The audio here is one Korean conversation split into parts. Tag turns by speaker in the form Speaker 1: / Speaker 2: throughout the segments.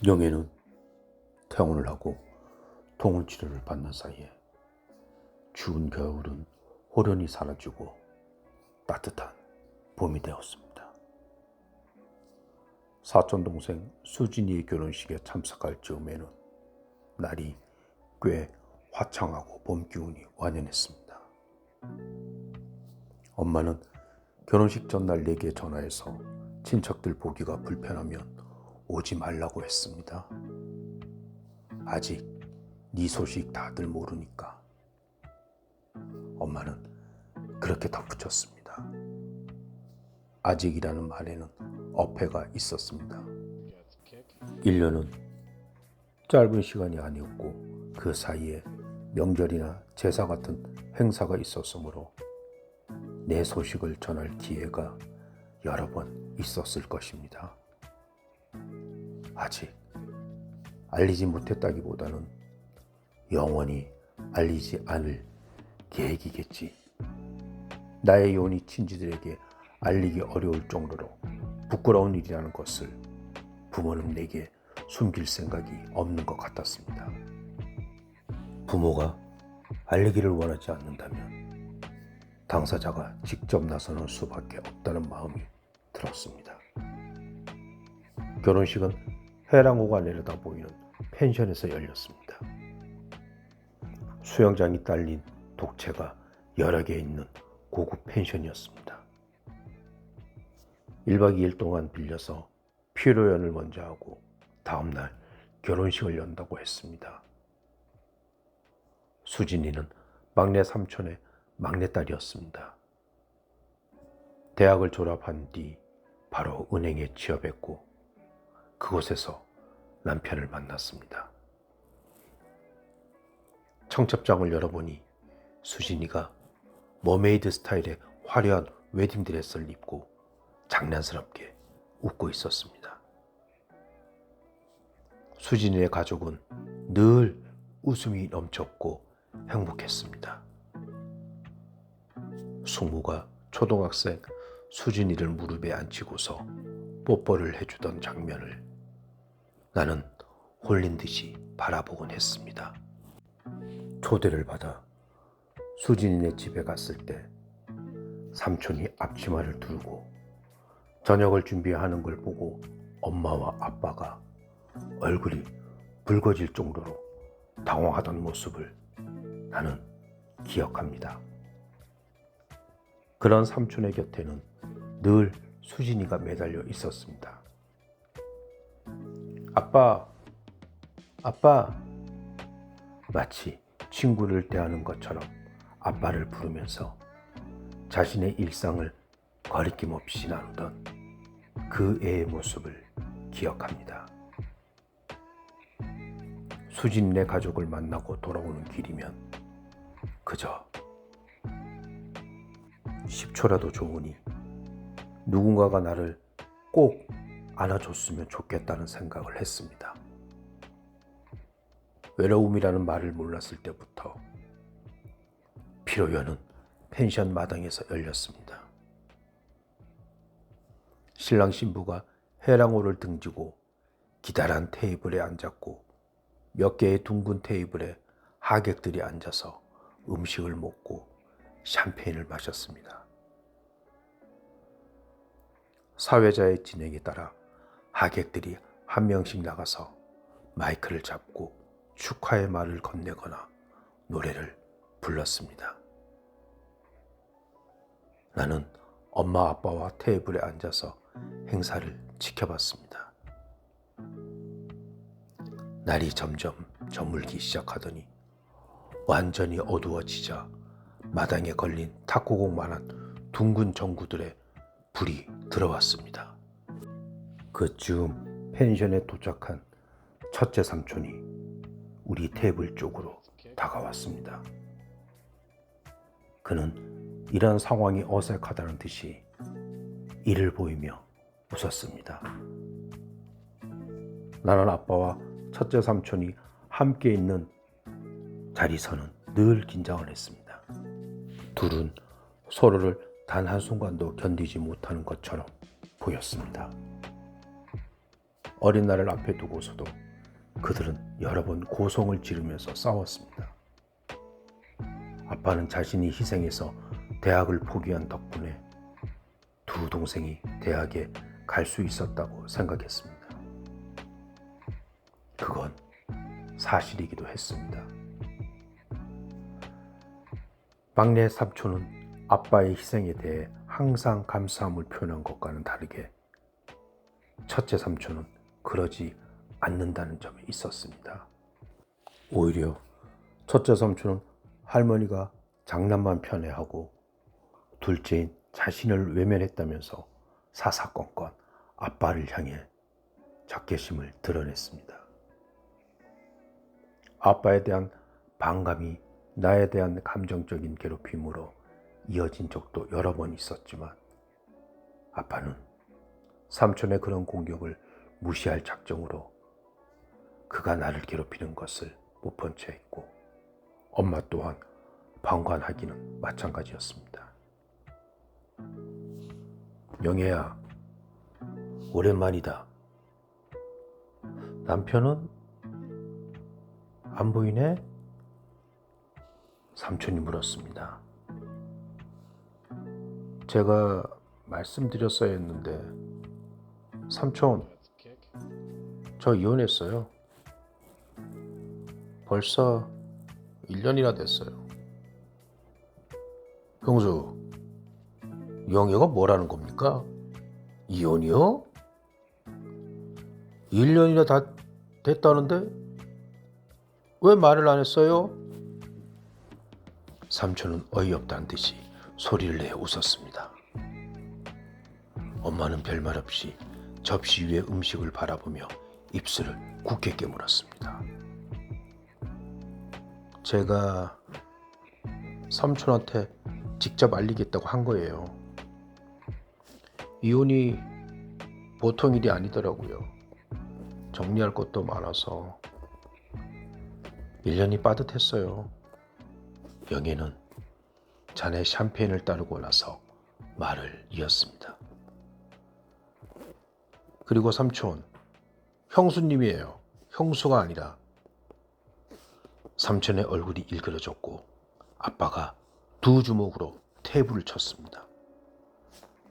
Speaker 1: 영애는 퇴원을 하고 통을 치료를 받는 사이에 추운 겨울은 호련히 사라지고 따뜻한 봄이 되었습니다. 사촌동생 수진이의 결혼식에 참석할 즈음에는 날이 꽤 화창하고 봄 기운이 완연했습니다. 엄마는 결혼식 전날 내게 전화해서 친척들 보기가 불편하면 오지 말라고 했습니다. 아직 네 소식 다들 모르니까. 엄마는 그렇게 덧붙였습니다. 아직이라는 말에는 어폐가 있었습니다. 1년은 짧은 시간이 아니었고 그 사이에 명절이나 제사 같은 행사가 있었으므로 내 소식을 전할 기회가 여러 번 있었을 것입니다. 아직 알리지 못했다기보다는 영원히 알리지 않을 계획이겠지. 나의 요원이 친지들에게 알리기 어려울 정도로 부끄러운 일이라는 것을 부모는 내게 숨길 생각이 없는 것 같았습니다. 부모가 알리기를 원하지 않는다면 당사자가 직접 나서는 수밖에 없다는 마음이 들었습니다. 결혼식은 해랑호가 내려다 보이는 펜션에서 열렸습니다. 수영장이 딸린 독채가 여러 개 있는 고급 펜션이었습니다. 1박 2일 동안 빌려서 피로연을 먼저 하고 다음날 결혼식을 연다고 했습니다. 수진이는 막내 삼촌의 막내딸이었습니다. 대학을 졸업한 뒤 바로 은행에 취업했고 그곳에서 남편을 만났습니다. 청첩장을 열어보니 수진이가 머메이드 스타일의 화려한 웨딩드레스를 입고 장난스럽게 웃고 있었습니다. 수진이의 가족은 늘 웃음이 넘쳤고 행복했습니다. 숙모가 초등학생 수진이를 무릎에 앉히고서 뽀뽀를 해주던 장면을 나는 홀린 듯이 바라보곤 했습니다. 초대를 받아 수진이네 집에 갔을 때 삼촌이 앞치마를 두르고 저녁을 준비하는 걸 보고 엄마와 아빠가 얼굴이 붉어질 정도로 당황하던 모습을 나는 기억합니다. 그런 삼촌의 곁에는 늘 수진이가 매달려 있었습니다. 아빠, 아빠. 마치 친구를 대하는 것처럼 아빠를 부르면서 자신의 일상을 거리낌 없이 나누던 그 애의 모습을 기억합니다. 수진네 가족을 만나고 돌아오는 길이면 그저 10초라도 좋으니 누군가가 나를 꼭 안아줬으면 좋겠다는 생각을 했습니다. 외로움이라는 말을 몰랐을 때부터 피로연은 펜션 마당에서 열렸습니다. 신랑 신부가 해랑호를 등지고 기다란 테이블에 앉았고 몇 개의 둥근 테이블에 하객들이 앉아서 음식을 먹고 샴페인을 마셨습니다. 사회자의 진행에 따라 하객들이 한 명씩 나가서 마이크를 잡고 축하의 말을 건네거나 노래를 불렀습니다. 나는 엄마 아빠와 테이블에 앉아서 행사를 지켜봤습니다. 날이 점점 저물기 시작하더니 완전히 어두워지자 마당에 걸린 탁구공만한 둥근 전구들의 불이 들어왔습니다. 그쯤 펜션에 도착한 첫째 삼촌이 우리 테이블 쪽으로 다가왔습니다. 그는 이런 상황이 어색하다는 듯이 이를 보이며 웃었습니다. 나는 아빠와 첫째 삼촌이 함께 있는 자리서는 늘 긴장을 했습니다. 둘은 서로를 단 한순간도 견디지 못하는 것처럼 보였습니다. 어린 날을 앞에 두고서도 그들은 여러 번 고성을 지르면서 싸웠습니다. 아빠는 자신이 희생해서 대학을 포기한 덕분에 두 동생이 대학에 갈 수 있었다고 생각했습니다. 그건 사실이기도 했습니다. 막내 삼촌은 아빠의 희생에 대해 항상 감사함을 표현한 것과는 다르게 첫째 삼촌은 그러지 않는다는 점에 있었습니다. 오히려 첫째 삼촌은 할머니가 장난만 편애하고 둘째인 자신을 외면했다면서 사사건건 아빠를 향해 적개심을 드러냈습니다. 아빠에 대한 반감이 나에 대한 감정적인 괴롭힘으로 이어진 적도 여러 번 있었지만 아빠는 삼촌의 그런 공격을 무시할 작정으로 그가 나를 괴롭히는 것을 못 본 채 했고 엄마 또한 방관하기는 마찬가지였습니다. 영애야, 오랜만이다. 남편은 안 보이네? 삼촌이 물었습니다. 제가 말씀드렸어야 했는데 삼촌, 저 이혼했어요. 벌써 1년이나 됐어요. 형수, 영애가 뭐라는 겁니까? 이혼이요? 1년이나 다 됐다는데 왜 말을 안 했어요? 삼촌은 어이없다는 듯이 소리를 내어 웃었습니다. 엄마는 별말 없이 접시 위에 음식을 바라보며 입술을 굳게 깨물었습니다. 제가 삼촌한테 직접 알리겠다고 한 거예요. 이혼이 보통 일이 아니더라고요. 정리할 것도 많아서 1년이 빠듯했어요. 영애는 잔에 샴페인을 따르고 나서 말을 이었습니다. 그리고 삼촌, 형수님이에요. 형수가 아니라. 삼촌의 얼굴이 일그러졌고 아빠가 두 주먹으로 테이블을 쳤습니다.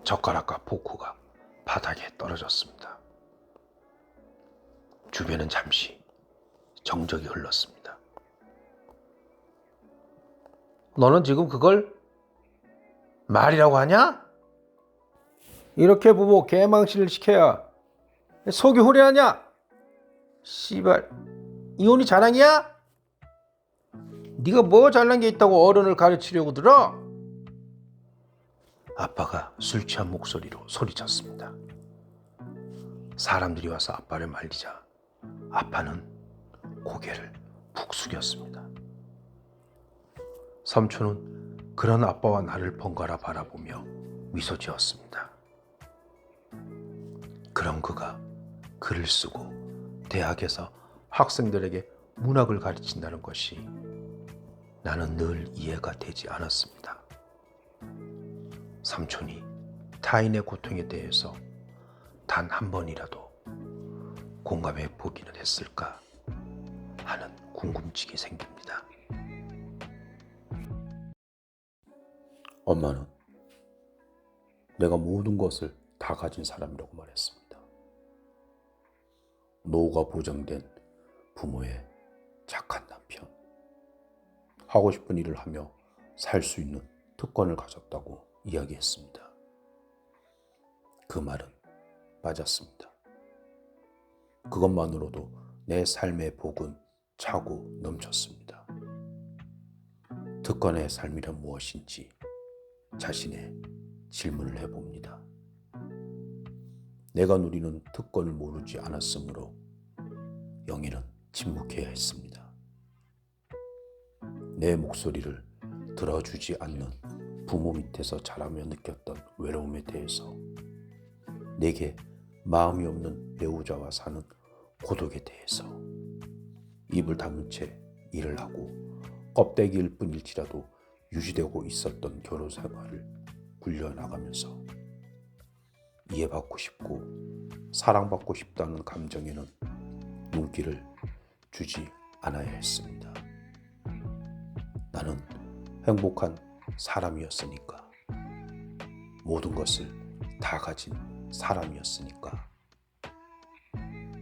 Speaker 1: 젓가락과 포크가 바닥에 떨어졌습니다. 주변은 잠시 정적이 흘렀습니다. 너는 지금 그걸 말이라고 하냐? 이렇게 부부 개망신을 시켜야 속이 후련하냐? 씨발, 이혼이 자랑이야? 네가 뭐 잘난 게 있다고 어른을 가르치려고 들어? 아빠가 술 취한 목소리로 소리쳤습니다. 사람들이 와서 아빠를 말리자 아빠는 고개를 푹 숙였습니다. 삼촌은 그런 아빠와 나를 번갈아 바라보며 미소 지었습니다. 그런 그가 글을 쓰고 대학에서 학생들에게 문학을 가르친다는 것이 나는 늘 이해가 되지 않았습니다. 삼촌이 타인의 고통에 대해서 단 한 번이라도 공감해 보기는 했을까 하는 궁금증이 생깁니다. 엄마는 내가 모든 것을 다 가진 사람이라고 말했습니다. 노후가 보장된 부모의 착한 남편, 하고 싶은 일을 하며 살 수 있는 특권을 가졌다고 이야기했습니다. 그 말은 맞았습니다. 그것만으로도 내 삶의 복은 차고 넘쳤습니다. 특권의 삶이란 무엇인지 자신의 질문을 해봅니다. 내가 누리는 특권을 모르지 않았으므로 영희는 침묵해야 했습니다. 내 목소리를 들어주지 않는 부모 밑에서 자라며 느꼈던 외로움에 대해서, 내게 마음이 없는 배우자와 사는 고독에 대해서, 입을 다문 채 일을 하고 껍데기일 뿐일지라도 유지되고 있었던 결혼 생활을 굴려나가면서 이해받고 싶고 사랑받고 싶다는 감정에는 눈길을 주지 않아야 했습니다. 나는 행복한 사람이었으니까, 모든 것을 다 가진 사람이었으니까.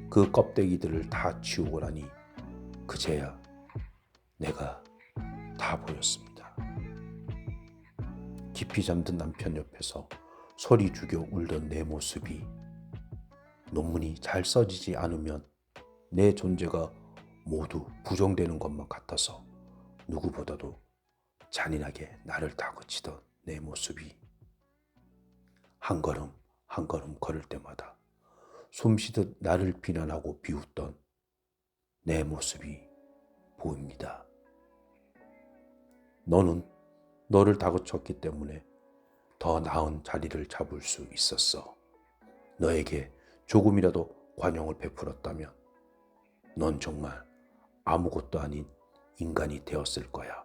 Speaker 1: 그 껍데기들을 다 치우고 나니 그제야 내가 다 보였습니다. 깊이 잠든 남편 옆에서 소리 죽여 울던 내 모습이 논문이 잘 써지지 않으면 내 존재가 모두 부정되는 것만 같아서 누구보다도 잔인하게 나를 다그치던 내 모습이 한 걸음 한 걸음 걸을 때마다 숨쉬듯 나를 비난하고 비웃던 내 모습이 보입니다. 너는 너를 다그쳤기 때문에 더 나은 자리를 잡을 수 있었어. 너에게 조금이라도 관용을 베풀었다면 넌 정말 아무것도 아닌 인간이 되었을 거야.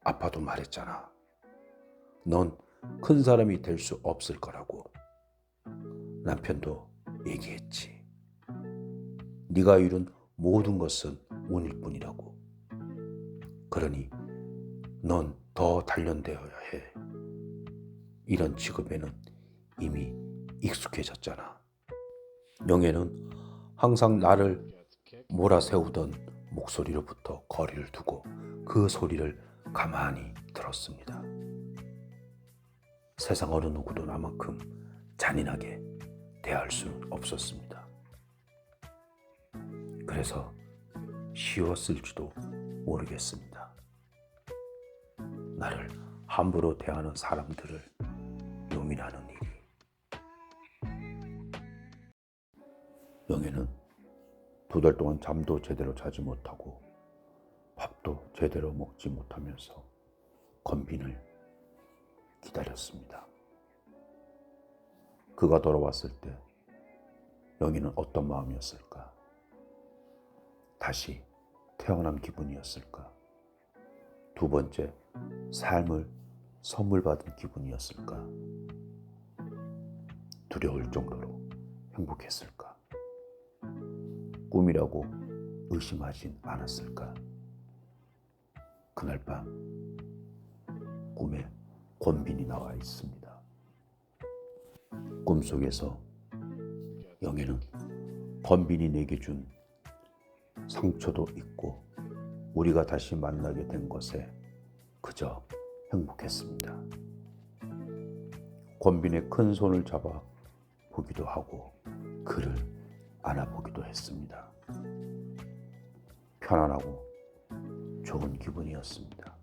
Speaker 1: 아빠도 말했잖아. 넌 큰 사람이 될 수 없을 거라고. 남편도 얘기했지. 네가 이룬 모든 것은 운일 뿐이라고. 그러니 넌 더 단련되어야 해. 이런 직업에는 이미 익숙해졌잖아. 영애는 항상 나를 몰아세우던 목소리로부터 거리를 두고 그 소리를 가만히 들었습니다. 세상 어느 누구도 나만큼 잔인하게 대할 수는 없었습니다. 그래서 쉬웠을지도 모르겠습니다. 나를 함부로 대하는 사람들을 용인하는 일이. 영애는 2달 동안 잠도 제대로 자지 못하고 밥도 제대로 먹지 못하면서 건빈을 기다렸습니다. 그가 돌아왔을 때 영희는 어떤 마음이었을까? 다시 태어난 기분이었을까? 두 번째 삶을 선물 받은 기분이었을까? 두려울 정도로 행복했을까? 꿈이라고 의심하진 않았을까? 그날 밤 꿈에 권빈이 나와 있습니다. 꿈속에서 영애는 권빈이 내게 준 상처도 있고 우리가 다시 만나게 된 것에 그저 행복했습니다. 권빈의 큰 손을 잡아 보기도 하고 그를 안아보기도 했습니다. 편안하고 좋은 기분이었습니다.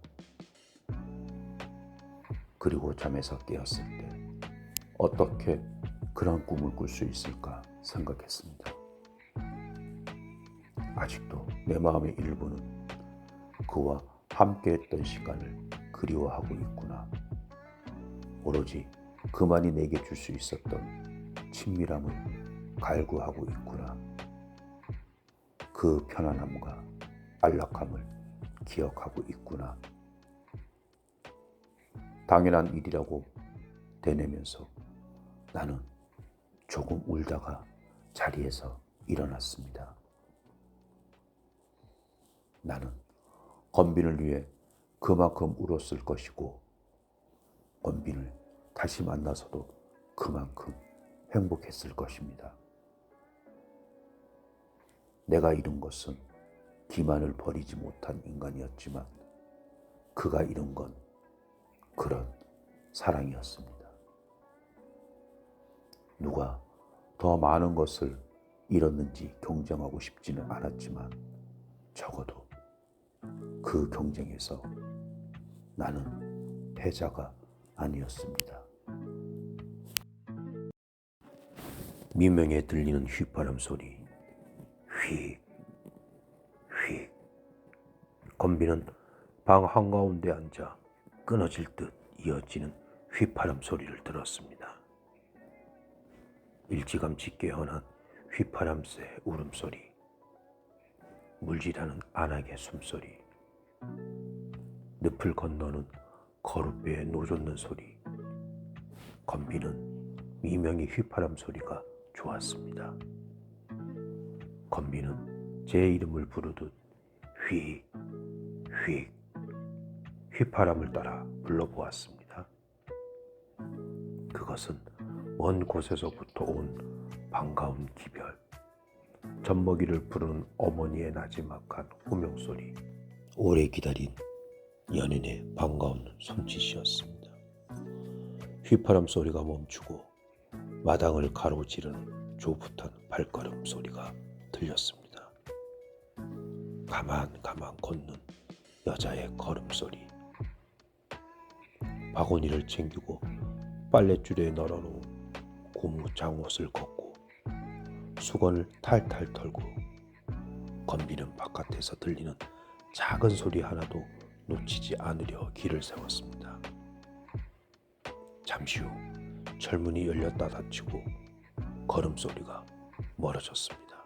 Speaker 1: 그리고 잠에서 깨었을 때 어떻게 그런 꿈을 꿀 수 있을까 생각했습니다. 아직도 내 마음의 일부는 그와 함께했던 시간을 그리워하고 있구나. 오로지 그만이 내게 줄 수 있었던 친밀함을 갈구하고 있구나. 그 편안함과 안락함을 기억하고 있구나. 당연한 일이라고 되뇌면서 나는 조금 울다가 자리에서 일어났습니다. 나는 권빈을 위해 그만큼 울었을 것이고 권빈을 다시 만나서도 그만큼 행복했을 것입니다. 내가 이룬 것은 기만을 버리지 못한 인간이었지만 그가 이룬 건 그런 사랑이었습니다. 누가 더 많은 것을 잃었는지 경쟁하고 싶지는 않았지만 적어도 그 경쟁에서 나는 패자가 아니었습니다. 미명에 들리는 휘파람 소리, 휙, 휙. 권빈은 방 한가운데 앉아 끊어질 듯 이어지는 휘파람 소리를 들었습니다. 일찌감치 깨어난 휘파람새 울음소리, 물질하는 안악의 숨소리, 늪을 건너는 거룻배에 노젓는 소리. 권빈은 미명이 휘파람 소리가 좋았습니다. 건비는 제 이름을 부르듯 휙, 휙, 휘파람을 따라 불러보았습니다. 그것은 먼 곳에서부터 온 반가운 기별, 젖먹이를 부르는 어머니의 나지막한 호명소리, 오래 기다린 연인의 반가운 손짓이었습니다. 휘파람 소리가 멈추고 마당을 가로지르는 조붓한 발걸음 소리가 들렸습니다. 가만 걷는 여자의 걸음소리, 바구니를 챙기고 빨랫줄에 널어놓은 고무 장옷을 걷고 수건을 탈탈 털고 건비는 바깥에서 들리는 작은 소리 하나도 놓치지 않으려 길을 세웠습니다. 잠시 후 철문이 열렸다 닫히고 걸음소리가 멀어졌습니다.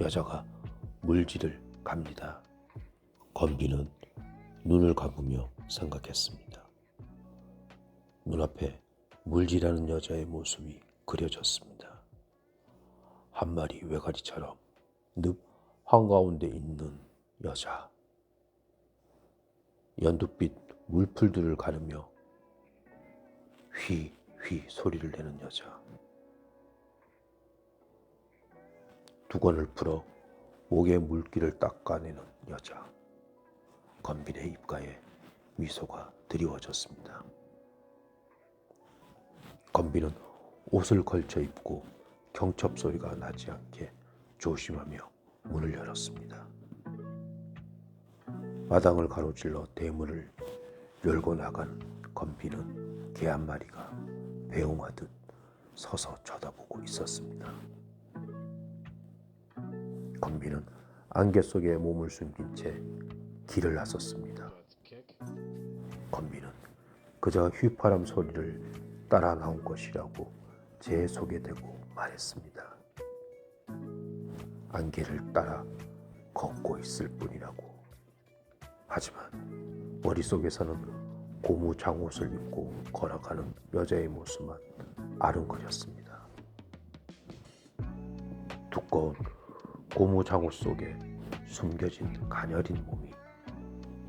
Speaker 1: 여자가 물질을 갑니다. 건비는 눈을 감으며 생각했습니다. 눈앞에 물질하는 여자의 모습이 그려졌습니다. 한 마리 외가리처럼 늪 한가운데 있는 여자. 연두빛 물풀들을 가르며 휘휘 소리를 내는 여자. 두건을 풀어 목에 물기를 닦아내는 여자. 건빈의 입가에 미소가 드리워졌습니다. 건빈은 옷을 걸쳐 입고 경첩 소리가 나지 않게 조심하며 문을 열었습니다. 마당을 가로질러 대문을 열고 나간 건빈은 개 한 마리가 배웅하듯 서서 쳐다보고 있었습니다. 건빈은 안개 속에 몸을 숨긴 채 길을 나섰습니다. 건빈은 그저 휘파람 소리를 따라 나온 것이라고 제 속에 대고 말했습니다. 안개를 따라 걷고 있을 뿐이라고. 하지만 머릿속에서는 고무 장옷을 입고 걸어가는 여자의 모습만 아른거렸습니다. 두꺼운 고무 장옷 속에 숨겨진 가녀린 몸이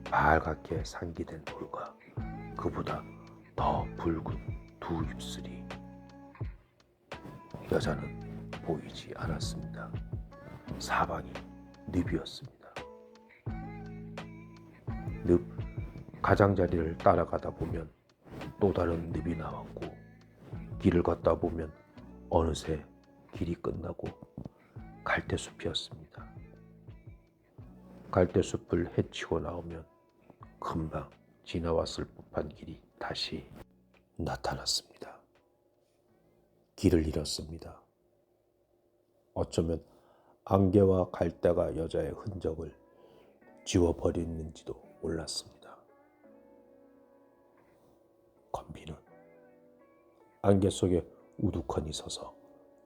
Speaker 1: 빨갛게 상기된 볼과 그보다 더 붉은 두 입술이. 여자는 보이지 않았습니다. 사방이 늪이었습니다. 늪 가장자리를 따라가다 보면 또 다른 늪이 나왔고, 길을 걷다 보면 어느새 길이 끝나고 갈대숲이었습니다. 갈대숲을 헤치고 나오면 금방 지나왔을 법한 길이 다시 나타났습니다. 길을 잃었습니다. 어쩌면 안개와 갈대가 여자의 흔적을 지워버렸는지도 몰랐습니다. 건비는 안개 속에 우두커니 서서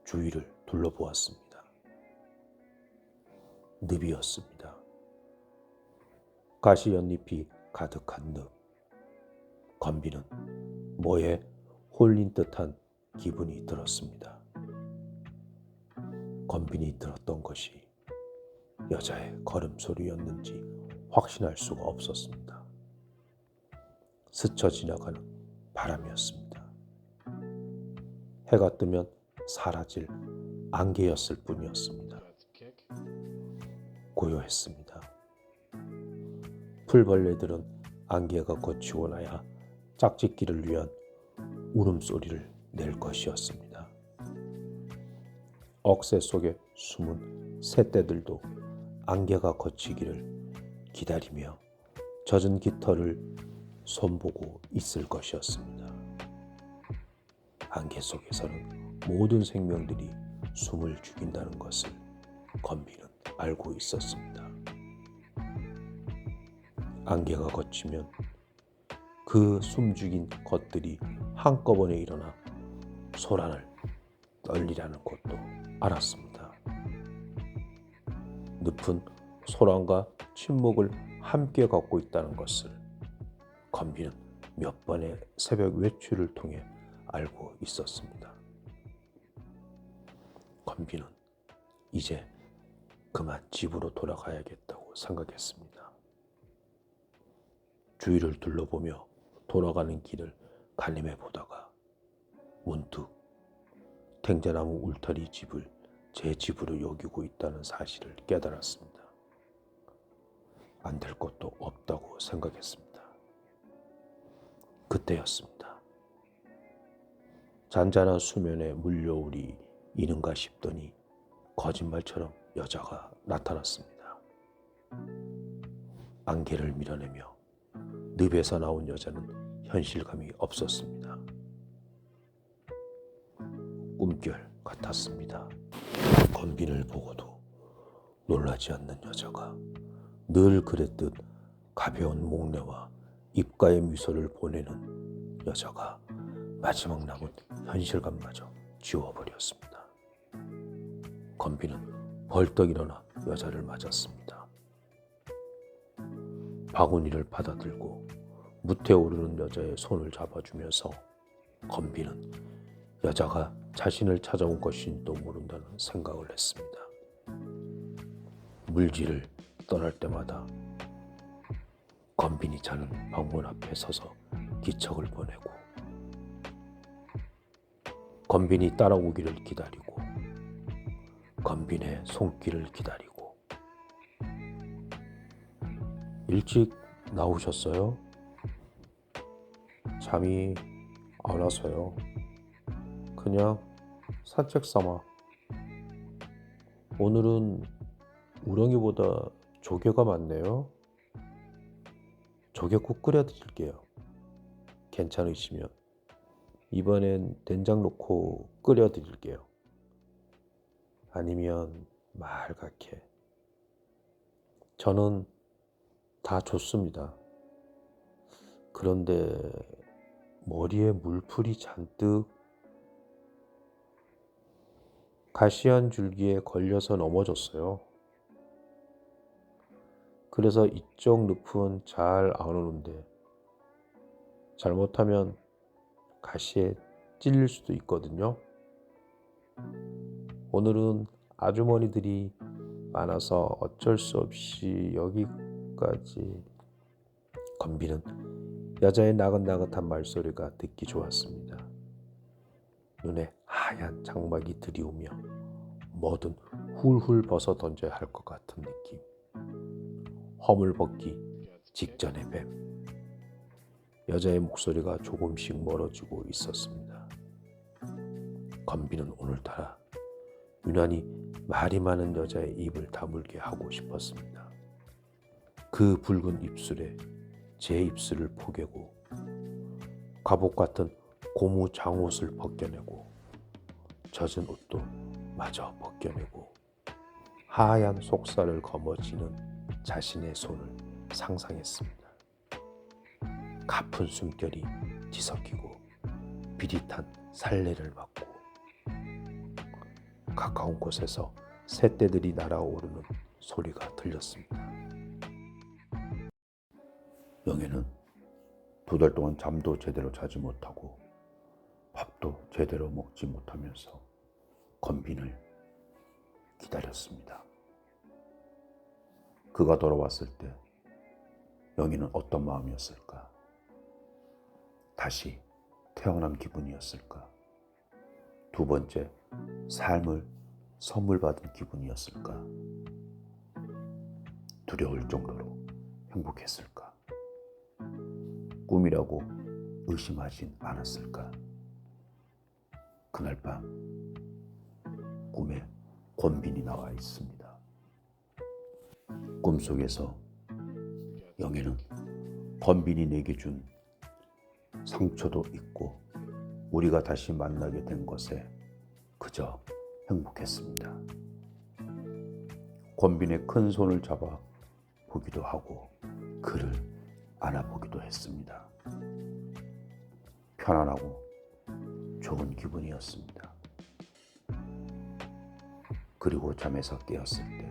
Speaker 1: 주위를 둘러보았습니다. 늪이었습니다. 가시연잎이 가득한 늪. 건비는 뭐에 홀린 듯한 기분이 들었습니다. 건빈이 들었던 것이 여자의 걸음소리였는지 확신할 수가 없었습니다. 스쳐 지나가는 바람이었습니다. 해가 뜨면 사라질 안개였을 뿐이었습니다. 고요했습니다. 풀벌레들은 안개가 걷히고 나야 짝짓기를 위한 울음소리를 낼 것이었습니다. 억새 속에 숨은 새떼들도 안개가 걷히기를 기다리며 젖은 깃털을 손보고 있을 것이었습니다. 안개 속에서는 모든 생명들이 숨을 죽인다는 것을 건비는 알고 있었습니다. 안개가 걷히면 그 숨죽인 것들이 한꺼번에 일어나 소란을 떨리라는 것도 알았습니다. 늪은 소란과 침묵을 함께 갖고 있다는 것을 건비는 몇 번의 새벽 외출을 통해 알고 있었습니다. 건비는 이제 그만 집으로 돌아가야겠다고 생각했습니다. 주위를 둘러보며 돌아가는 길을 가늠해 보다가 문득 탱자나무 울타리 집을 제 집으로 여기고 있다는 사실을 깨달았습니다. 안 될 것도 없다고 생각했습니다. 그때였습니다. 잔잔한 수면에 물려오리 이는가 싶더니 거짓말처럼 여자가 나타났습니다. 안개를 밀어내며 늪에서 나온 여자는 현실감이 없었습니다. 꿈결 같았습니다. 건빈을 보고도 놀라지 않는 여자가 늘 그랬듯 가벼운 목례와 입가의 미소를 보내는 여자가 마지막 남은 현실감마저 지워버렸습니다. 건빈은 벌떡 일어나 여자를 맞았습니다. 바구니를 받아들고 무태 오르는 여자의 손을 잡아주면서 건빈은 여자가 자신을 찾아온 것인지도 모른다는 생각을 했습니다. 물질을 떠날 때마다 건빈이 자는 방문 앞에 서서 기척을 보내고 건빈이 따라오기를 기다리고 건빈의 손길을 기다리고 일찍 나오셨어요? 잠이 안 와서요. 그냥 산책 삼아. 오늘은 우렁이보다 조개가 많네요. 조개국 끓여드릴게요. 괜찮으시면 이번엔 된장 넣고 끓여드릴게요. 아니면 말갛게. 저는 다 좋습니다. 그런데 머리에 물풀이 잔뜩. 가시 한 줄기에 걸려서 넘어졌어요. 그래서 이쪽 늪은 잘 안 오는데 잘못하면 가시에 찔릴 수도 있거든요. 오늘은 아주머니들이 많아서 어쩔 수 없이 여기까지. 건비는 여자의 나긋나긋한 말소리가 듣기 좋았습니다. 눈에 하얀 장막이 들이오며 뭐든 훌훌 벗어 던져야 할 것 같은 느낌. 허물 벗기 직전의 뱀. 여자의 목소리가 조금씩 멀어지고 있었습니다. 건비는 오늘따라 유난히 말이 많은 여자의 입을 다물게 하고 싶었습니다. 그 붉은 입술에 제 입술을 포개고 갑옷 같은 고무 장옷을 벗겨내고 젖은 옷도 마저 벗겨내고 하얀 속살을 거머쥐는 자신의 손을 상상했습니다. 가쁜 숨결이 뒤섞이고 비릿한 살레를 맞고 가까운 곳에서 새떼들이 날아오르는 소리가 들렸습니다. 영애는 2달 동안 잠도 제대로 자지 못하고 밥도 제대로 먹지 못하면서 건빈을 기다렸습니다. 그가 돌아왔을 때 영희는 어떤 마음이었을까? 다시 태어난 기분이었을까? 두 번째 삶을 선물 받은 기분이었을까? 두려울 정도로 행복했을까? 꿈이라고 의심하진 않았을까? 그날 밤 꿈에 권빈이 나와 있습니다. 꿈속에서 영애는 권빈이 내게 준 상처도 잊고 우리가 다시 만나게 된 것에 그저 행복했습니다. 권빈의 큰 손을 잡아 보기도 하고 그를 안아보기도 했습니다. 편안하고 좋은 기분이었습니다. 그리고 잠에서 깨었을 때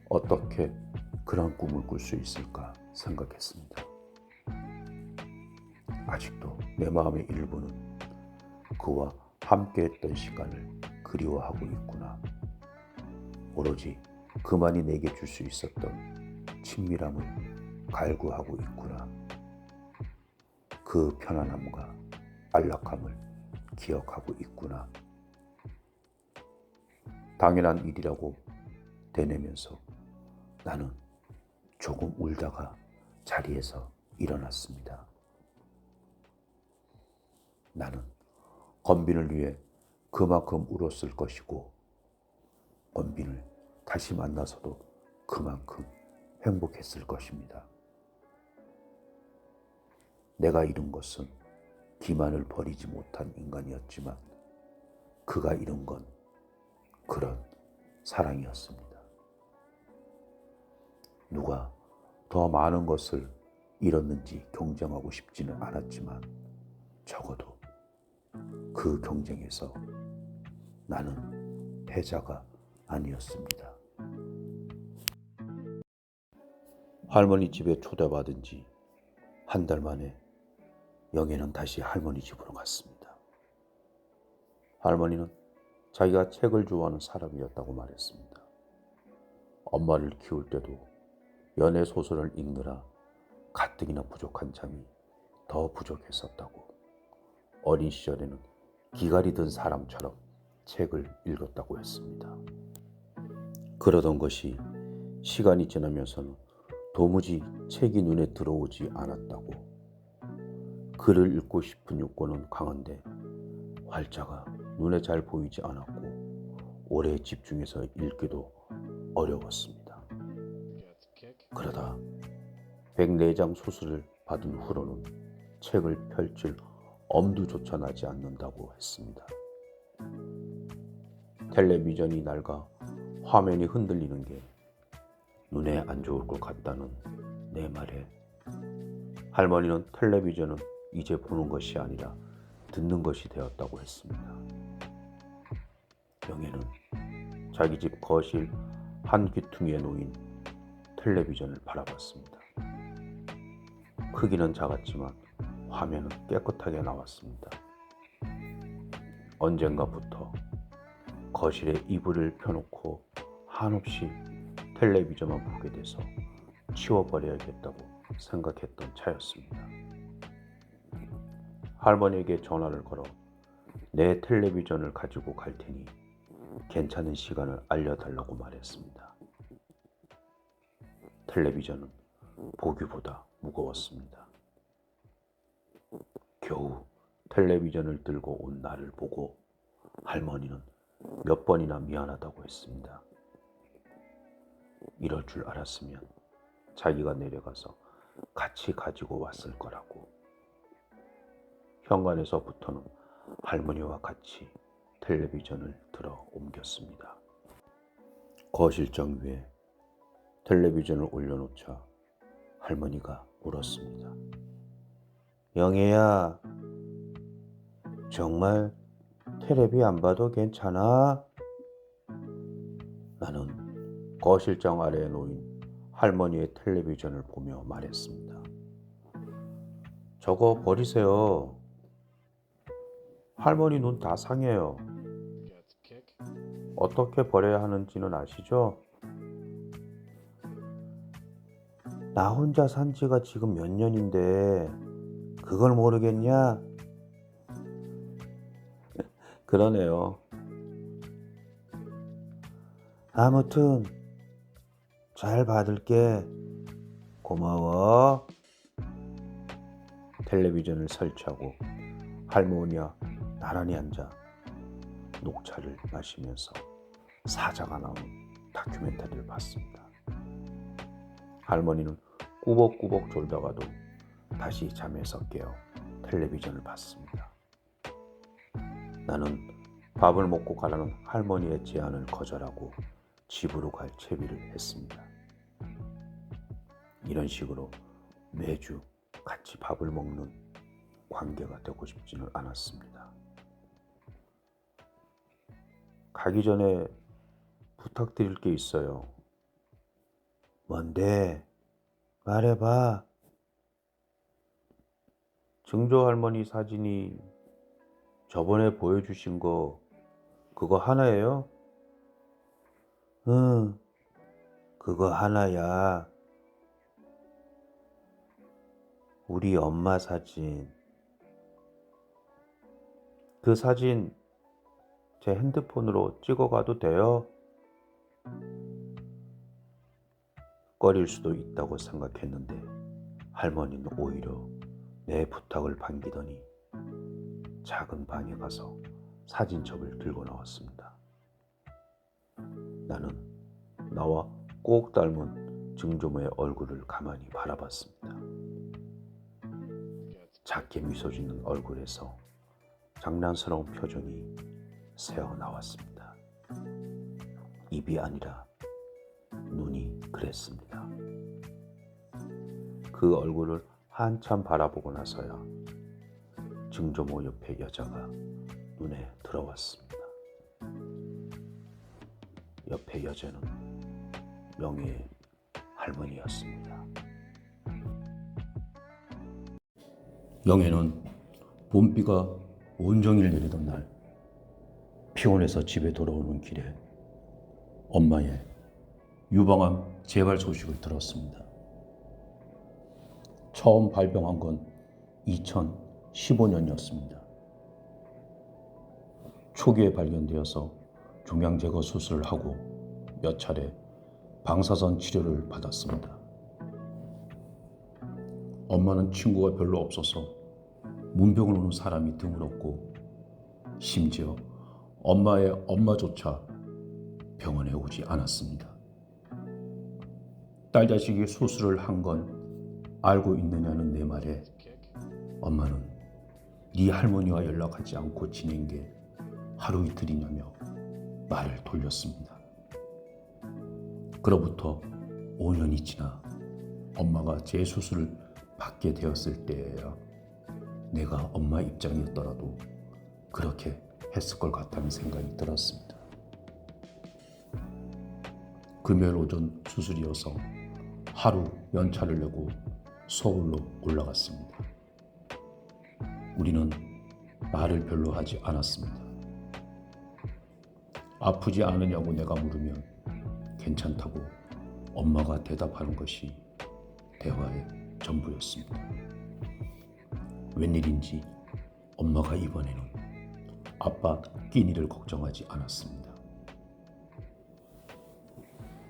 Speaker 1: 어떻게 그런 꿈을 꿀 수 있을까 생각했습니다. 아직도 내 마음의 일부는 그와 함께했던 시간을 그리워하고 있구나. 오로지 그만이 내게 줄 수 있었던 친밀함을 갈구하고 있구나. 그 편안함과 안락함을 기억하고 있구나. 당연한 일이라고 되뇌면서 나는 조금 울다가 자리에서 일어났습니다. 나는 건빈을 위해 그만큼 울었을 것이고, 건빈을 다시 만나서도 그만큼 행복했을 것입니다. 내가 잃은 것은 기만을 버리지 못한 인간이었지만, 그가 잃은 건 그런 사랑이었습니다. 누가 더 많은 것을 잃었는지 경쟁하고 싶지는 않았지만, 적어도 그 경쟁에서 나는 패자가 아니었습니다. 할머니 집에 초대받은 지 한 달 만에 영애는 다시 할머니 집으로 갔습니다. 할머니는 자기가 책을 좋아하는 사람이었다고 말했습니다. 엄마를 키울 때도 연애 소설을 읽느라 가뜩이나 부족한 잠이 더 부족했었다고, 어린 시절에는 기갈이 든 사람처럼 책을 읽었다고 했습니다. 그러던 것이 시간이 지나면서는 도무지 책이 눈에 들어오지 않았다고, 글을 읽고 싶은 욕구는 강한데 활자가 눈에 잘 보이지 않았고 오래 집중해서 읽기도 어려웠습니다. 그러다 104장 소설을 받은 후로는 책을 펼칠 엄두조차 나지 않는다고 했습니다. 텔레비전이 낡아 화면이 흔들리는 게 눈에 안 좋을 것 같다는 내 말에 할머니는 텔레비전은 이제 보는 것이 아니라 듣는 것이 되었다고 했습니다. 영애는 자기 집 거실 한 귀퉁이에 놓인 텔레비전을 바라봤습니다. 크기는 작았지만 화면은 깨끗하게 나왔습니다. 언젠가부터 거실에 이불을 펴놓고 한없이 텔레비전만 보게 돼서 치워버려야겠다고 생각했던 차였습니다. 할머니에게 전화를 걸어 내 텔레비전을 가지고 갈 테니 괜찮은 시간을 알려달라고 말했습니다. 텔레비전은 보기보다 무거웠습니다. 겨우 텔레비전을 들고 온 나를 보고 할머니는 몇 번이나 미안하다고 했습니다. 이럴 줄 알았으면 자기가 내려가서 같이 가지고 왔을 거라고. 현관에서부터는 할머니와 같이 텔레비전을 들어 옮겼습니다. 거실장 위에 텔레비전을 올려놓자 할머니가 물었습니다. 영애야, 정말 텔레비 안 봐도 괜찮아? 나는 거실장 아래에 놓인 할머니의 텔레비전을 보며 말했습니다. 저거 버리세요. 할머니 눈 다 상해요. 어떻게 버려야 하는지는 아시죠? 나 혼자 산 지가 지금 몇 년인데 그걸 모르겠냐? 그러네요. 아무튼 잘 받을게. 고마워. 텔레비전을 설치하고 할머니와 나란히 앉아 녹차를 마시면서 사자가 나오는 다큐멘터리를 봤습니다. 할머니는 꾸벅꾸벅 졸다가도 다시 잠에서 깨어 텔레비전을 봤습니다. 나는 밥을 먹고 가라는 할머니의 제안을 거절하고 집으로 갈 채비를 했습니다. 이런 식으로 매주 같이 밥을 먹는 관계가 되고 싶지는 않았습니다. 가기 전에 부탁드릴 게 있어요. 뭔데? 말해봐. 증조 할머니 사진이 저번에 보여주신 거 그거 하나예요? 응, 그거 하나야. 우리 엄마 사진. 그 사진 제 핸드폰으로 찍어가도 돼요? 꺼릴 수도 있다고 생각했는데 할머니는 오히려 내 부탁을 반기더니 작은 방에 가서 사진첩을 들고 나왔습니다. 나는 나와 꼭 닮은 증조모의 얼굴을 가만히 바라봤습니다. 작게 미소 짓는 얼굴에서 장난스러운 표정이 새어 나왔습니다. 입이 아니라 눈이 그랬습니다. 그 얼굴을 한참 바라보고 나서야 증조모 옆에 여자가 눈에 들어왔습니다. 옆에 여자는 명예의 할머니였습니다. 영애는 봄비가 온종일 내리던 날 피곤해서 집에 돌아오는 길에 엄마의 유방암 재발 소식을 들었습니다. 처음 발병한 건 2015년이었습니다. 초기에 발견되어서 종양 제거 수술을 하고 몇 차례 방사선 치료를 받았습니다. 엄마는 친구가 별로 없어서 문병을 오는 사람이 드물었고 심지어 엄마의 엄마조차 병원에 오지 않았습니다. 딸 자식이 수술을 한 건 알고 있느냐는 내 말에 엄마는 네 할머니와 연락하지 않고 지낸 게 하루 이틀이냐며 말을 돌렸습니다. 그로부터 5년이 지나 엄마가 재수술을 받게 되었을 때에야 내가 엄마 입장이었더라도 그렇게 했을 것 같다는 생각이 들었습니다. 금요일 오전 수술이어서 하루 연차를 내고 서울로 올라갔습니다. 우리는 말을 별로 하지 않았습니다. 아프지 않으냐고 내가 물으면 괜찮다고 엄마가 대답하는 것이 대화의 전부였습니다. 웬일인지 엄마가 이번에는 아빠 끼니를 걱정하지 않았습니다.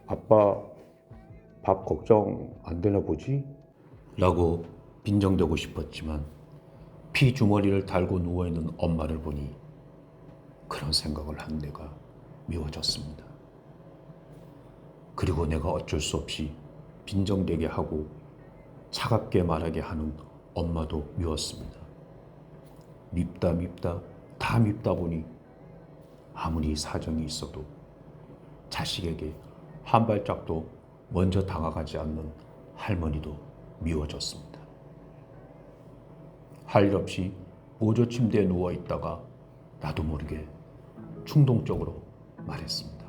Speaker 1: 아빠 밥 걱정 안 되나 보지? 라고 빈정대고 싶었지만 피주머니를 달고 누워있는 엄마를 보니 그런 생각을 한 내가 미워졌습니다. 그리고 내가 어쩔 수 없이 빈정대게 하고 차갑게 말하게 하는 엄마도 미웠습니다. 밉다 다 밉다 보니 아무리 사정이 있어도 자식에게 한 발짝도 먼저 다가가지 않는 할머니도 미워졌습니다. 할 일 없이 보조 침대에 누워 있다가 나도 모르게 충동적으로 말했습니다.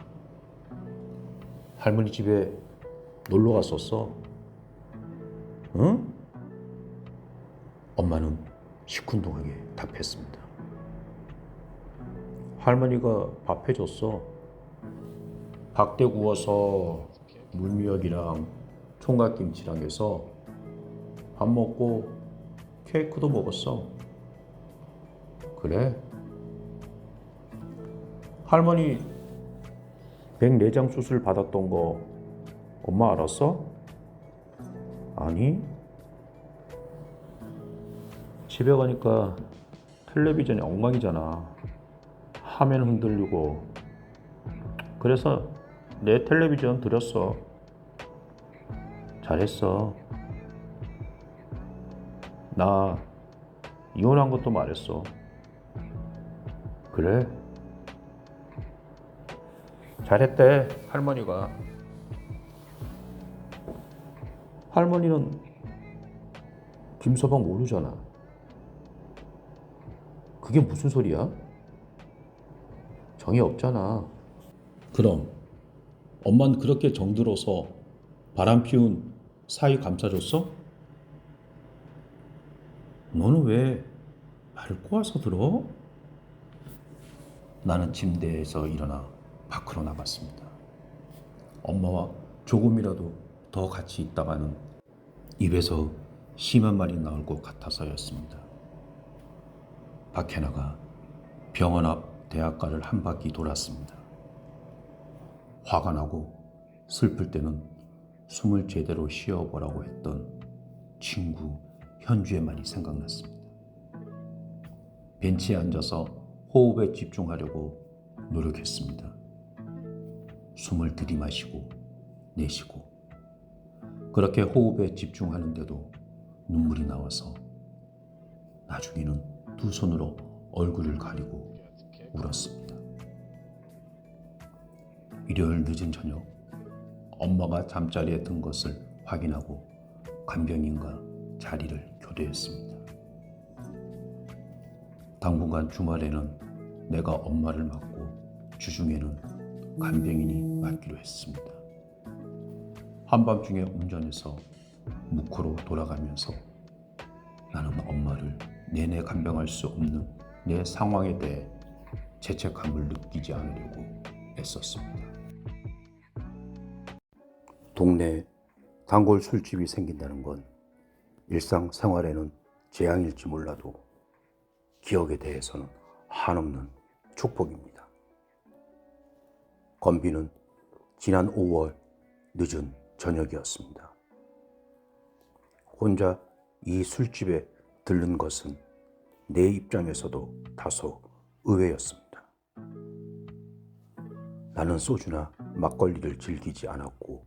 Speaker 1: 할머니 집에 놀러 갔었어. 응? 엄마는 시큰둥하게 답했습니다. 할머니가 밥 해줬어. 박대 구워서 물미역이랑 총각김치랑 해서 밥 먹고 케이크도 먹었어. 그래? 할머니 백내장 수술 받았던 거 엄마 알았어? 아니? 집에 가니까 텔레비전이 엉망이잖아. 화면 흔들리고. 그래서 내 텔레비전 드렸어. 잘했어. 나 이혼한 것도 말했어. 그래? 잘했대, 할머니가. 할머니는 김서방 모르잖아. 그게 무슨 소리야? 정이 없잖아. 그럼 엄마는 그렇게 정들어서 바람 피운 사위 감싸줬어? 너는 왜 말을 꼬아서 들어? 나는 침대에서 일어나 밖으로 나갔습니다. 엄마와 조금이라도 더 같이 있다가는 입에서 심한 말이 나올 것 같아서였습니다. 밖에 나가 병원 앞 대학가를 한 바퀴 돌았습니다. 화가 나고 슬플 때는 숨을 제대로 쉬어보라고 했던 친구 현주의 말이 생각났습니다. 벤치에 앉아서 호흡에 집중하려고 노력했습니다. 숨을 들이마시고 내쉬고 그렇게 호흡에 집중하는데도 눈물이 나와서 나중에는 두 손으로 얼굴을 가리고 울었습니다. 일요일 늦은 저녁 엄마가 잠자리에 든 것을 확인하고 간병인과 자리를 교대했습니다. 당분간 주말에는 내가 엄마를 맡고 주중에는 간병인이 맡기로 했습니다. 한밤중에 운전해서 묵호로 돌아가면서 나는 엄마를 내내 간병할 수 없는 내 상황에 대해 죄책감을 느끼지 않으려고 애썼습니다. 동네에 단골 술집이 생긴다는 건 일상생활에는 재앙일지 몰라도 기억에 대해서는 한없는 축복입니다. 건비는 지난 5월 늦은 저녁이었습니다. 혼자 이 술집에 들른 것은 내 입장에서도 다소 의외였습니다. 나는 소주나 막걸리를 즐기지 않았고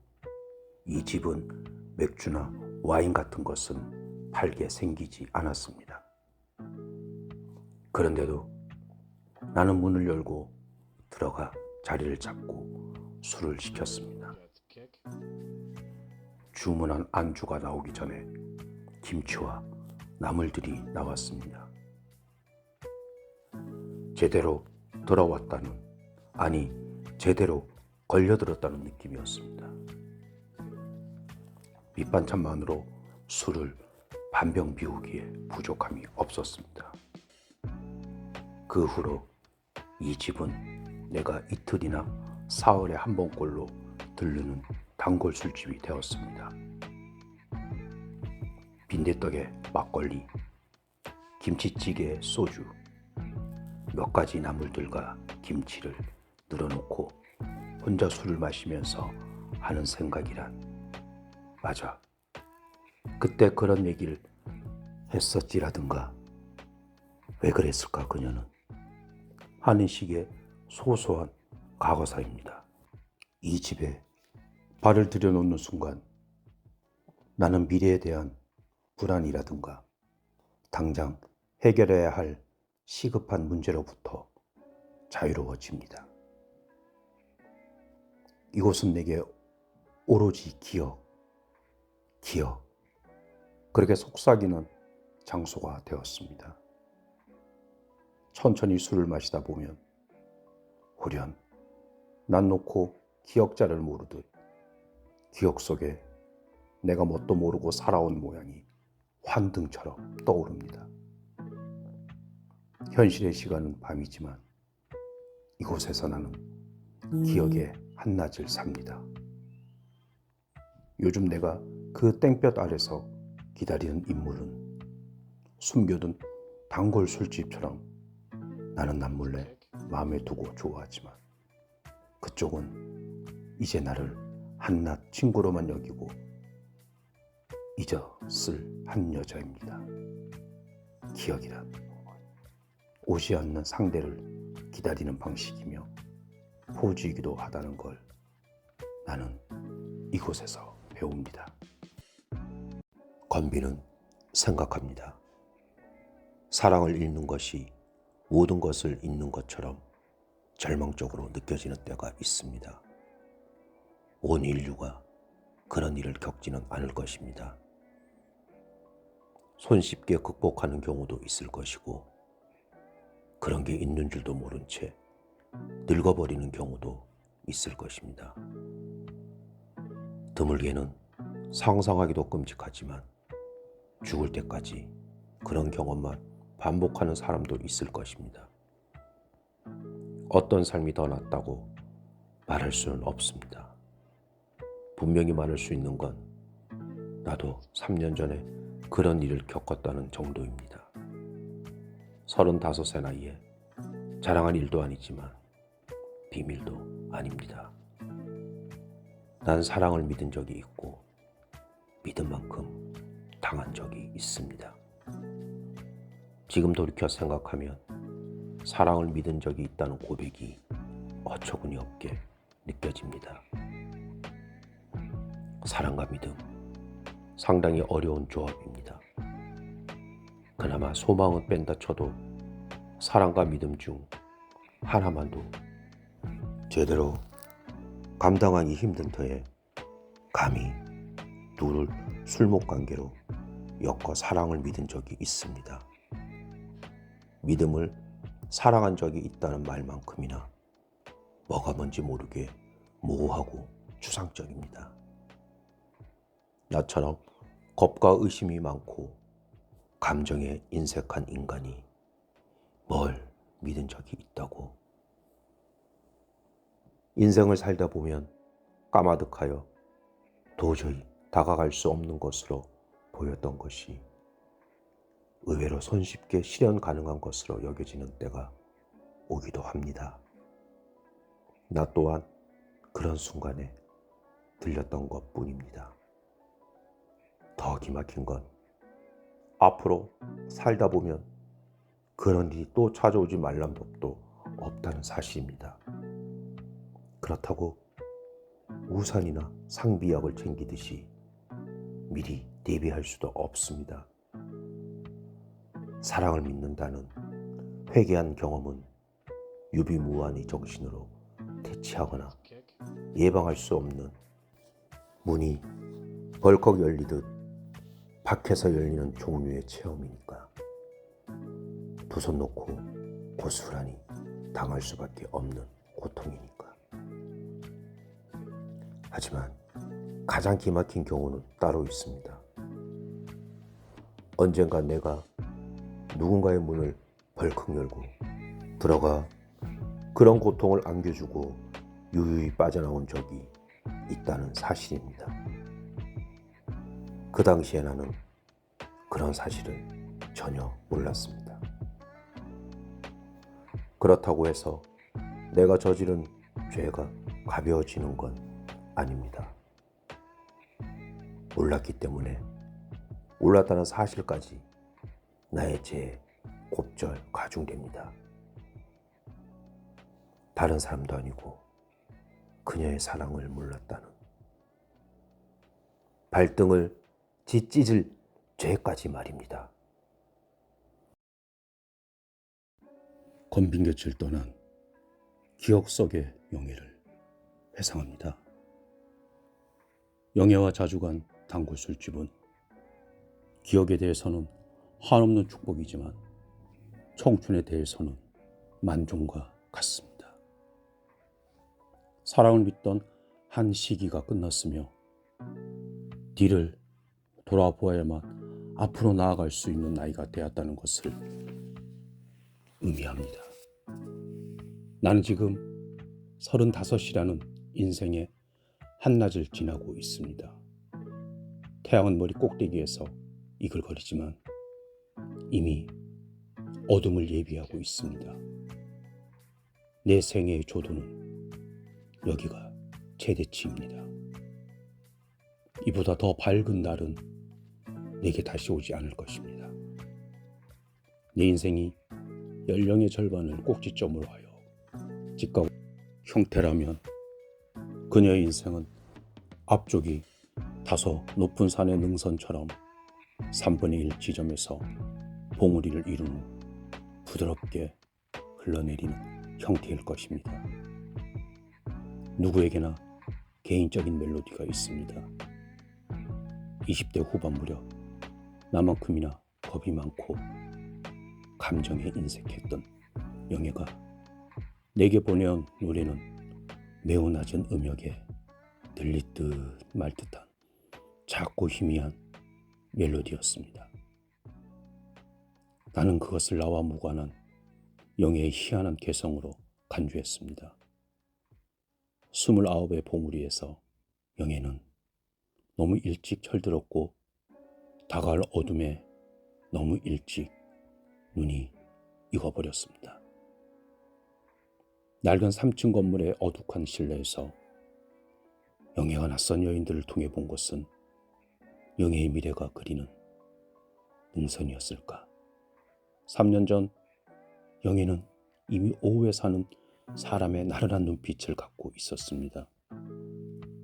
Speaker 1: 이 집은 맥주나 와인 같은 것은 팔게 생기지 않았습니다. 그런데도 나는 문을 열고 들어가 자리를 잡고 술을 시켰습니다. 주문한 안주가 나오기 전에 김치와 나물들이 나왔습니다. 제대로 들어왔다는, 아니 제대로 걸려들었다는 느낌이었습니다. 밑반찬만으로 술을 반병 비우기에 부족함이 없었습니다. 그 후로 이 집은 내가 이틀이나 사흘에 한 번꼴로 들르는 단골 술집이 되었습니다. 빈대떡에 막걸리, 김치찌개에 소주, 몇 가지 나물들과 김치를 늘어놓고 혼자 술을 마시면서 하는 생각이란, 맞아, 그때 그런 얘기를 했었지라든가 왜 그랬을까 그녀는 하는 식의 소소한 과거사입니다. 이 집에 발을 들여놓는 순간 나는 미래에 대한 불안이라든가 당장 해결해야 할 시급한 문제로부터 자유로워집니다. 이곳은 내게 오로지 기억, 그렇게 속삭이는 장소가 되었습니다. 천천히 술을 마시다 보면 후련 난 놓고 기억자를 모르듯 기억 속에 내가 뭣도 모르고 살아온 모양이 환등처럼 떠오릅니다. 현실의 시간은 밤이지만 이곳에서 나는 기억의 한낮을 삽니다. 요즘 내가 그 땡볕 아래서 기다리는 인물은 숨겨둔 단골 술집처럼 나는 남몰래 마음에 두고 좋아하지만 그쪽은 이제 나를 한낱 친구로만 여기고 잊었을 한 여자입니다. 기억이란 오지 않는 상대를 기다리는 방식이며 포즈이기도 하다는 걸 나는 이곳에서 배웁니다. 건비는 생각합니다. 사랑을 잃는 것이 모든 것을 잃는 것처럼 절망적으로 느껴지는 때가 있습니다. 온 인류가 그런 일을 겪지는 않을 것입니다. 손쉽게 극복하는 경우도 있을 것이고 그런 게 있는 줄도 모른 채 늙어버리는 경우도 있을 것입니다. 드물게는 상상하기도 끔찍하지만 죽을 때까지 그런 경험만 반복하는 사람도 있을 것입니다. 어떤 삶이 더 낫다고 말할 수는 없습니다. 분명히 말할 수 있는 건 나도 3년 전에 그런 일을 겪었다는 정도입니다. 35세 나이에 자랑할 일도 아니지만 비밀도 아닙니다. 난 사랑을 믿은 적이 있고 믿은 만큼 당한 적이 있습니다. 지금 돌이켜 생각하면 사랑을 믿은 적이 있다는 고백이 어처구니 없게 느껴집니다. 사랑과 믿음, 상당히 어려운 조합입니다. 그나마 소망은 뺀다 쳐도 사랑과 믿음 중 하나만도 제대로 감당하기 힘든 터에 감히 둘을 술목관계로 엮어 사랑을 믿은 적이 있습니다. 믿음을 사랑한 적이 있다는 말만큼이나 뭐가 뭔지 모르게 모호하고 추상적입니다. 나처럼 겁과 의심이 많고 감정에 인색한 인간이 뭘 믿은 적이 있다고. 인생을 살다 보면 까마득하여 도저히 다가갈 수 없는 것으로 보였던 것이 의외로 손쉽게 실현 가능한 것으로 여겨지는 때가 오기도 합니다. 나 또한 그런 순간에 들렸던 것뿐입니다. 더 기막힌 건 앞으로 살다 보면 그런 일이 또 찾아오지 말란 법도 없다는 사실입니다. 그렇다고 우산이나 상비약을 챙기듯이 미리 대비할 수도 없습니다. 사랑을 믿는다는 회개한 경험은 유비무환의 정신으로 대체하거나 예방할 수 없는 문이 벌컥 열리듯 밖에서 열리는 종류의 체험이니까 두 손 놓고 고스란히 당할 수밖에 없는 고통이니까. 하지만 가장 기막힌 경우는 따로 있습니다. 언젠가 내가 누군가의 문을 벌컥 열고 들어가 그런 고통을 안겨주고 유유히 빠져나온 적이 있다는 사실입니다. 그 당시에 나는 그런 사실을 전혀 몰랐습니다. 그렇다고 해서 내가 저지른 죄가 가벼워지는 건 아닙니다. 몰랐기 때문에 몰랐다는 사실까지 나의 죄에 곱절 가중됩니다. 다른 사람도 아니고 그녀의 사랑을 몰랐다는 발등을 찢을 죄까지 말입니다.
Speaker 2: 건빈곁을 떠난 기억 속의 영예를 회상합니다. 영예와 자주 간 단골 술집은 기억에 대해서는 한없는 축복이지만 청춘에 대해서는 만종과 같습니다. 사랑을 믿던 한 시기가 끝났으며 뒤를 돌아보아야만 앞으로 나아갈 수 있는 나이가 되었다는 것을 의미합니다. 나는 지금 35이라는 인생의 한낮을 지나고 있습니다. 태양은 머리 꼭대기에서 이글거리지만 이미 어둠을 예비하고 있습니다. 내 생애의 조도는 여기가 최대치입니다. 이보다 더 밝은 날은 내게 다시 오지 않을 것입니다. 내 인생이 연령의 절반을 꼭지점으로 하여 직각 형태라면 그녀의 인생은 앞쪽이 다소 높은 산의 능선처럼 3분의 1 지점에서 봉우리를 이룬 후 부드럽게 흘러내리는 형태일 것입니다. 누구에게나 개인적인 멜로디가 있습니다. 20대 후반 무렵 나만큼이나 겁이 많고 감정에 인색했던 영예가 내게 보내온 노래는 매우 낮은 음역에 들리듯 말듯한 작고 희미한 멜로디였습니다. 나는 그것을 나와 무관한 영예의 희한한 개성으로 간주했습니다. 29의 봉우리에서 영애는 너무 일찍 철들었고 다가올 어둠에 너무 일찍 눈이 익어버렸습니다. 낡은 3층 건물의 어둑한 실내에서 영애가 낯선 여인들을 통해 본 것은 영애의 미래가 그리는 능선이었을까. 3년 전 영애는 이미 오후에 사는 사람의 나른한 눈빛을 갖고 있었습니다.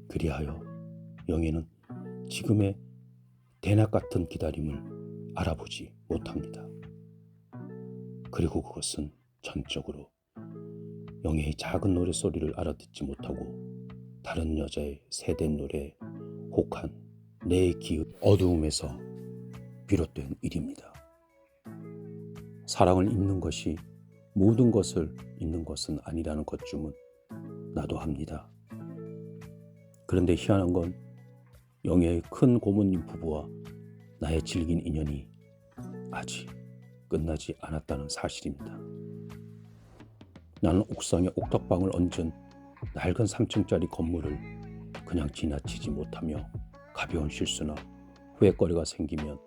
Speaker 2: 그리하여 영애는 지금의 대낮 같은 기다림을 알아보지 못합니다. 그리고 그것은 전적으로 영애의 작은 노랫소리를 알아듣지 못하고 다른 여자의 새된 노래에 혹한 내 기억 어두움에서 비롯된 일입니다. 사랑을 잊는 것이 모든 것을 잊는 것은 아니라는 것쯤은 나도 합니다. 그런데 희한한 건 영애의 큰 고모님 부부와 나의 질긴 인연이 아직 끝나지 않았다는 사실입니다. 나는 옥상에 옥탑방을 얹은 낡은 3층짜리 건물을 그냥 지나치지 못하며 가벼운 실수나 후회거리가 생기면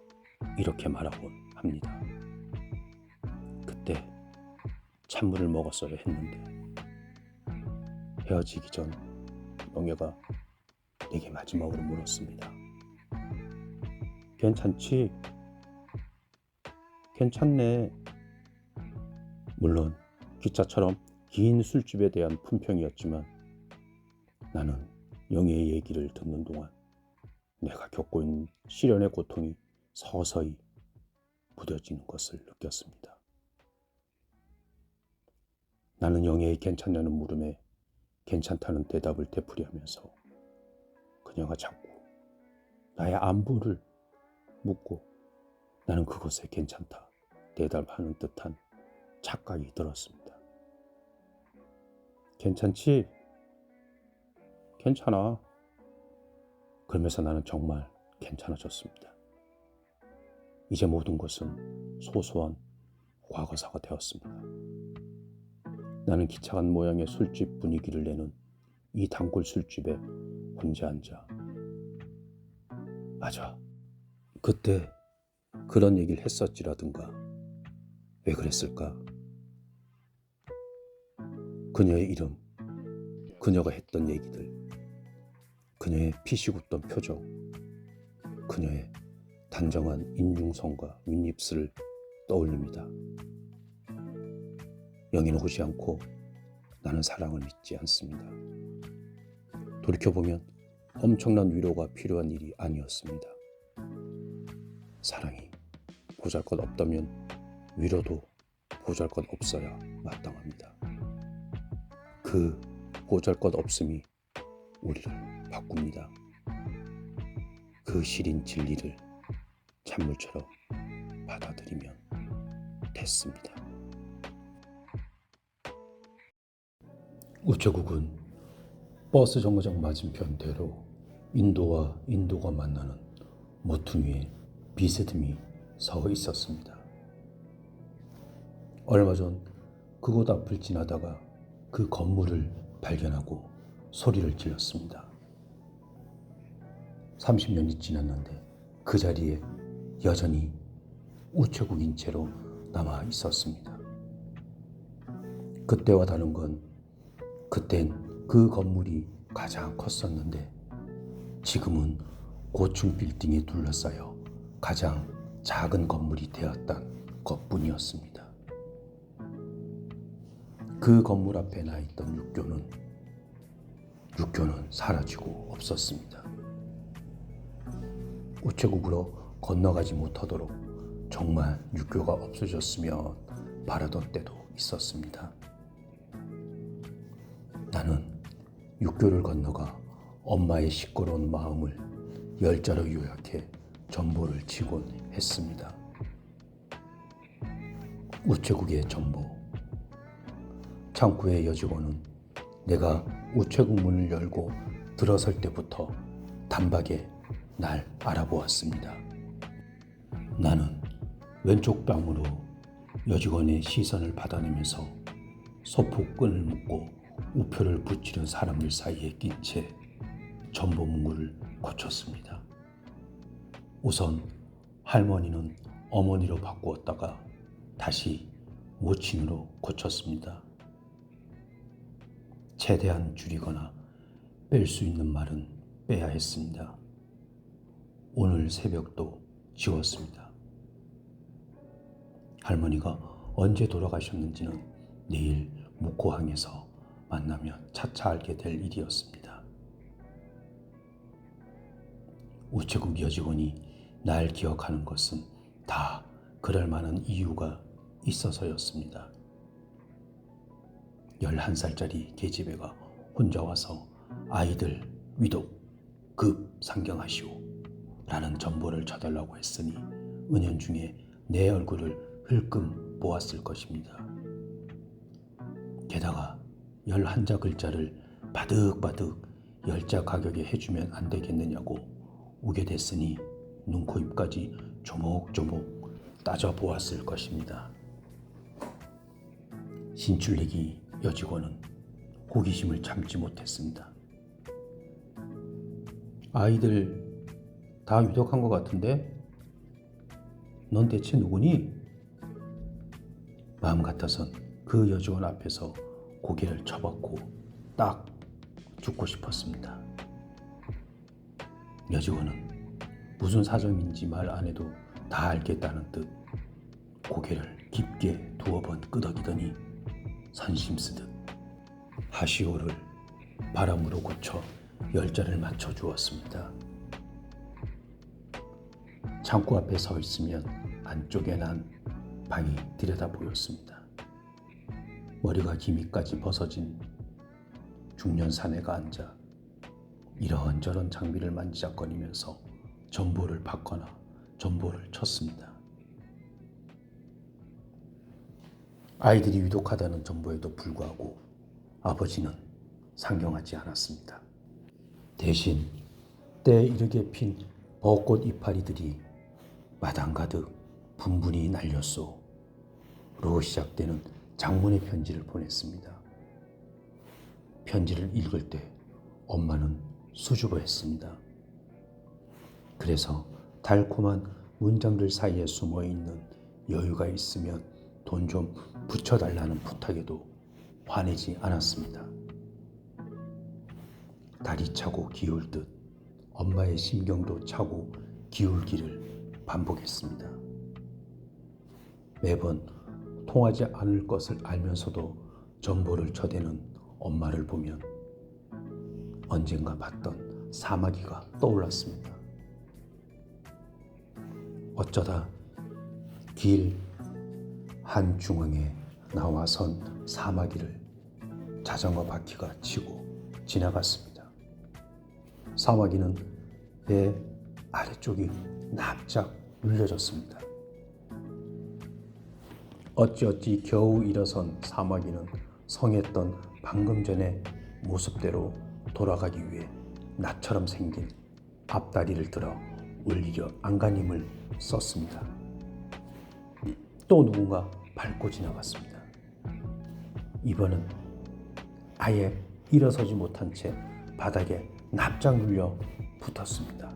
Speaker 2: 이렇게 말하곤 합니다. 그때 찬물을 먹었어야 했는데. 헤어지기 전 영애가 내게 마지막으로 물었습니다. 괜찮지? 괜찮네. 물론 기차처럼 긴 술집에 대한 품평이었지만 나는 영애의 얘기를 듣는 동안 내가 겪고 있는 시련의 고통이 서서히 무뎌지는 것을 느꼈습니다. 나는 영애의 괜찮냐는 물음에 괜찮다는 대답을 되풀이하면서 그녀가 자꾸 나의 안부를 묻고 나는 그것에 괜찮다 대답하는 듯한 착각이 들었습니다. 괜찮지? 괜찮아. 그러면서 나는 정말 괜찮아졌습니다. 이제 모든 것은 소소한 과거사가 되었습니다. 나는 기차간 모양의 술집 분위기를 내는 이 단골 술집에 혼자 앉아. 맞아. 그때 그런 얘기를 했었지라든가. 왜 그랬을까? 그녀의 이름, 그녀가 했던 얘기들, 그녀의 피시굽던 표정, 그녀의 단정한 인중성과 윗입술을 떠올립니다. 영애는 오지 않고 나는 사랑을 믿지 않습니다. 돌이켜보면 엄청난 위로가 필요한 일이 아니었습니다. 사랑이 보잘것없다면 위로도 보잘것없어야 마땅합니다. 그 보잘것없음이 우리를 바꿉니다. 그 시린 진리를 찬물처럼 받아들이면 됐습니다. 우체국은 버스 정거장 맞은편대로 인도와 인도가 만나는 모퉁이에 비스듬히 서 있었습니다. 얼마 전 그곳 앞을 지나다가 그 건물을 발견하고 소리를 질렀습니다. 30년이 지났는데 그 자리에 여전히 우체국인 채로 남아 있었습니다. 그때와 다른 건 그땐 그 건물이 가장 컸었는데 지금은 고층 빌딩에 둘러싸여 가장 작은 건물이 되었던 것뿐이었습니다. 그 건물 앞에 나 있던 육교는 사라지고 없었습니다. 우체국으로 건너가지 못하도록 정말 육교가 없어졌으면 바라던 때도 있었습니다. 나는 육교를 건너가 엄마의 시끄러운 마음을 열자로 요약해 전보를 치곤 했습니다. 우체국의 전보. 창구의 여직원은 내가 우체국 문을 열고 들어설 때부터 단박에 날 알아보았습니다. 나는 왼쪽 뺨으로 여직원의 시선을 받아내면서 소포끈을 묶고 우표를 붙이는 사람들 사이에 낀 채 전보문구를 고쳤습니다. 우선 할머니는 어머니로 바꾸었다가 다시 모친으로 고쳤습니다. 최대한 줄이거나 뺄 수 있는 말은 빼야 했습니다. 오늘 새벽도 지웠습니다. 할머니가 언제 돌아가셨는지는 내일 묵호항에서 만나면 차차 알게 될 일이었습니다. 우체국 여직원이 날 기억하는 것은 다 그럴 만한 이유가 있어서였습니다. 11살짜리 계집애가 혼자 와서 아이들 위독 급 상경하시오 라는 전보를 쳐달라고 했으니 은연중에 내 얼굴을 흘끔 보았을 것입니다. 게다가 11자 글자를 바득바득 10자 가격에 해주면 안 되겠느냐고 우게 됐으니 눈, 코, 입까지 조목조목 따져보았을 것입니다. 신출내기 여직원은 호기심을 참지 못했습니다. 아이들 다 위독한 것 같은데? 넌 대체 누구니? 마음 같아선 그 여직원 앞에서 고개를 쳐박고 딱 죽고 싶었습니다. 여직원은 무슨 사정인지 말 안 해도 다 알겠다는 듯 고개를 깊게 두어 번 끄덕이더니 선심쓰듯 하시오를 바람으로 고쳐 10자를 맞춰 주었습니다. 창고 앞에 서 있으면 안쪽에 난 방이 들여다 보였습니다. 머리가 기미까지 벗어진 중년 사내가 앉아 이런저런 장비를 만지작거리면서 전보를 받거나 전보를 쳤습니다. 아이들이 위독하다는 전보에도 불구하고 아버지는 상경하지 않았습니다. 대신 때에 이르게 핀 벚꽃 이파리들이 마당 가득 분분히 날렸소 로 시작되는 장문의 편지를 보냈습니다. 편지를 읽을 때 엄마는 수줍어했습니다. 그래서 달콤한 문장들 사이에 숨어있는 여유가 있으면 돈 좀 붙여달라는 부탁에도 화내지 않았습니다. 달이 차고 기울 듯 엄마의 심경도 차고 기울기를 반복했습니다. 매번 통하지 않을 것을 알면서도 전보를 쳐대는 엄마를 보면 언젠가 봤던 사마귀가 떠올랐습니다. 어쩌다 길 한중앙에 나와선 사마귀를 자전거 바퀴가 치고 지나갔습니다. 사마귀는 배 아래쪽이 납작 눌려졌습니다. 어찌어찌 겨우 일어선 사마귀는 성했던 방금 전의 모습대로 돌아가기 위해 나처럼 생긴 앞다리를 들어 울리려 안간힘을 썼습니다. 또 누군가 밟고 지나갔습니다. 이번은 아예 일어서지 못한 채 바닥에 납작 눌려 붙었습니다.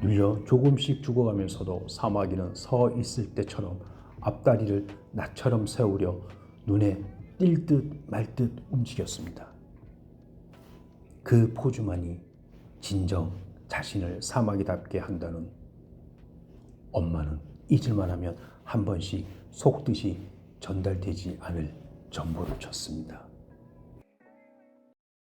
Speaker 2: 눌려 조금씩 죽어가면서도 사마귀는 서 있을 때처럼 앞다리를 나처럼 세우려 눈에 띌 듯 말 듯 움직였습니다. 그 포즈만이 진정 자신을 사마귀답게 한다는 엄마는 잊을만 하면 한 번씩 속듯이 전달되지 않을 전보를 쳤습니다.